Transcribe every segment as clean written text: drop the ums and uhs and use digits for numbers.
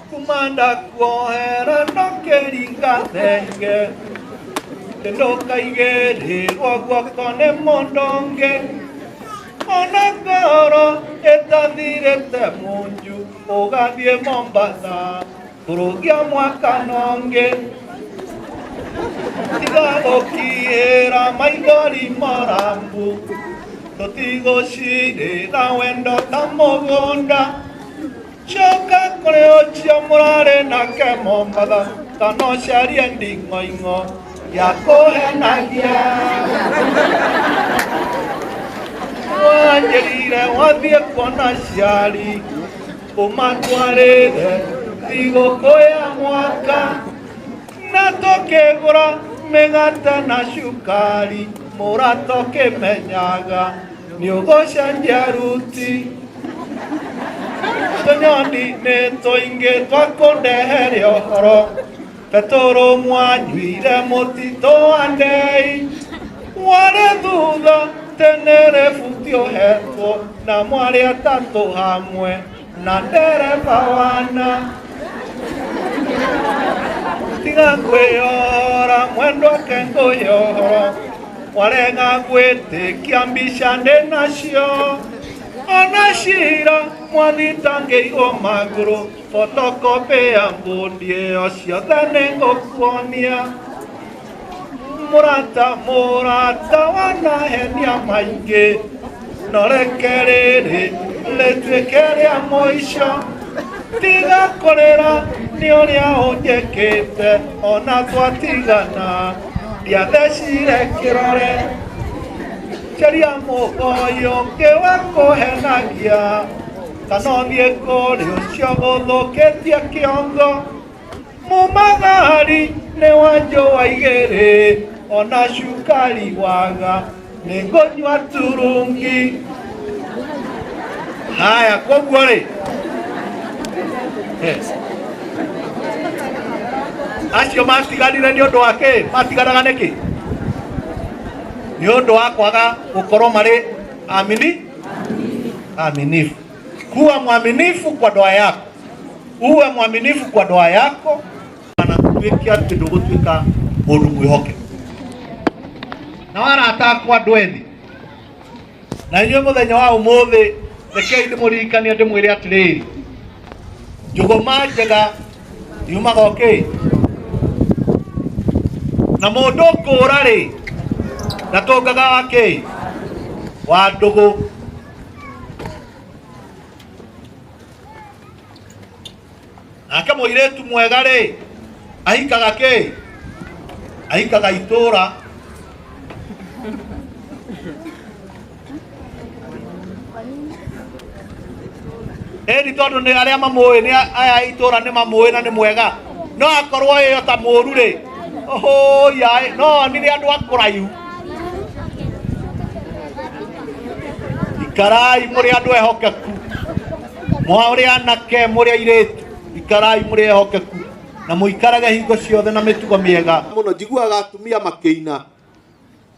kumanda kuohera no keringa thenge tendo kaigere gwakone mondonge ona ngoro etathirete munju ugathie Mombasa kurugia mwaka nonge tiga gukihira maithori morambu tutigocirira wendo ta mugunda choka kuri ochia murare nake Mombasa kana ciarie nding'oing'o ya kuhenagia wanjirire wathie kuona ciari umatwarire thigũkũ ya mwaka na tũkĩgũra mĩgate na cukari mũrato kĩmenyaga nĩũgũcenjia ruti tũnyoni nĩ tũingĩ twakũndehere ũhoro Petũrũ mwanyuire mũtitũ wa ndei mwarĩ thutha tenere futio hetwo na mwarĩ atatũ hamwe na ndereba wana tiga kwĩyora mwendwa kengũyora warenga gwĩtĩkia mbica ndĩ nacio ona cira mwathitangĩirwo magũrũ photocopy ya mbũndi ĩyo ciothe nĩngũkuonia mũrata wanahenia maingĩ no reke rĩrĩ rĩtuĩke rĩa mũico tiga kũrĩra nĩ ũrĩa ũnjĩkĩte ona twatigana ndiathecire kĩrore caria mũgoyo ũngĩ wa kũhenagia kana ũthiĩ kũrĩ ũcio ũthũkĩtie kĩongo mũmathari nĩ wanjũa igĩrĩ ona cukari waga nĩngũnyua turungi. Haya, koguo rĩ acio matiganire nĩ ũndũ wa kĩ? Matiganaga nĩkĩ? Nĩ ũndũ wa kwaga gũkorwo marĩ aminifu. Kuwa mwaminifu kwa ndoa yako, uwe mwaminifu kwa ndoa yako na tuĩke atĩ ndũgũtuĩka mũndũ mwĩhoke. Na warata akwa ndwethi na inyuĩ mũthenya wa ũmũthĩ rekei ndĩmũririkanie ndĩmwĩre atĩrĩrĩ, njũgũma njega yumaga okay, na mũndũ ngũra rĩ ndatũngaga wakĩ wa ndũgũ. Nake mũirĩtu mwega rĩ ahikaga kĩ? Ahikaga itũra. Ĩni tondũ nĩ arĩa mamũĩ nĩ aya itũra nĩ mamũĩ na nĩ mwega, no akorwo ĩyo ta mũru rĩ yaĩ no nĩ andũ akũraihu. Ikarai mũrĩ andũ ehokeku, mũrĩ anake mũrĩ airĩtu, ikarai mũrĩ ehokeku na mũikarage hingo ciothe na mĩtugo mĩega mũno. Njiguaga atumia makĩina,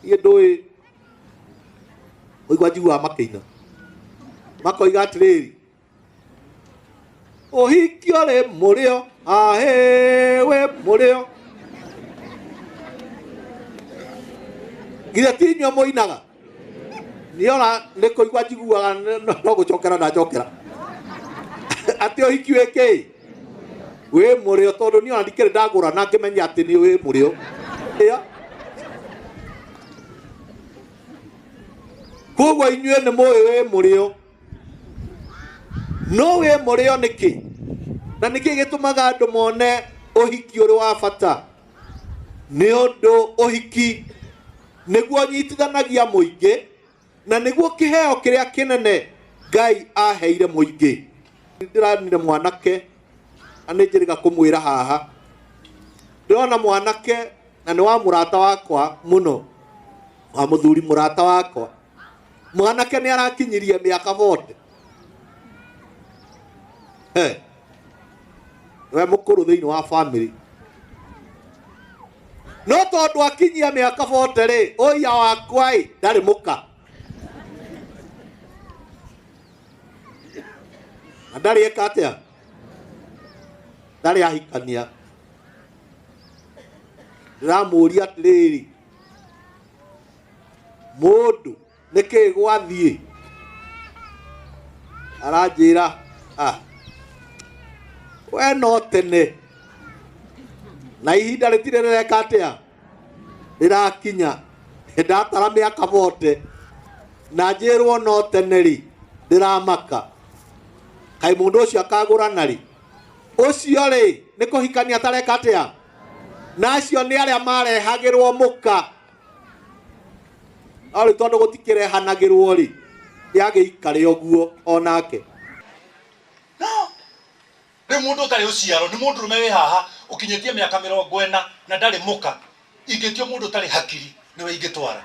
niĩ ndũĩ ũigua njiguaga makĩina makoiga atĩrĩrĩ, ũhikio rĩ mũrĩo ahĩ we mũrĩo. Githĩ ti inyuĩ mũinaga? Niona nĩ kũigua njiguaga no gũcokera ndacokera atĩ ũhiki wĩkĩ wĩ mũrĩo, tondũ niona ndikĩrĩ ndagũra na ngĩmenya atĩ nĩ wĩ mũrĩo. Koguo inyuĩ nĩ mũĩ wĩ mũrĩo, no wĩ mũrĩo nĩkĩ? Na nĩkĩ gĩtũmaga andũ mone ũhiki ũrĩ wa bata? Nĩ ũndũ ũhiki nĩguo nyitithanagia mũingĩ na nĩguo kĩheo kĩrĩa kĩnene Ngai aheire mũingĩ. Ndĩranire mwanake na nĩ njĩrĩga kũmwĩra haha, ndĩrona mwanake na nĩ wa mũrata wakwa mũno, wa mũthuri mũrata wakwa. Mwanake nĩ arakinyirie mĩaka 40. We mũkũrũ thĩinĩ wa family, no tondũ akinyia mĩaka 40 rĩ ũya wakwa ndarĩ mũka na ndarĩ eka atĩa. ndari ahikania ndiramuria atiriri mundu niki gwathie aranjira we no tene na ihinda ritire reka atia rirakinya ndatara miaka bote na njirwo no teneri ndiramaka kai mundu ucio akagura nari ucio ri nikuhikania tareka atia nacio ni aria marehagirwo muka ari tondu gutikirehanagirwo ri yagiikare oguo onake no ni mundu tari uciaro ni mundu rume wi haha ukinyetie miaka 40 na ndari muka ingitio mundu tari hakiri niwe ingitwara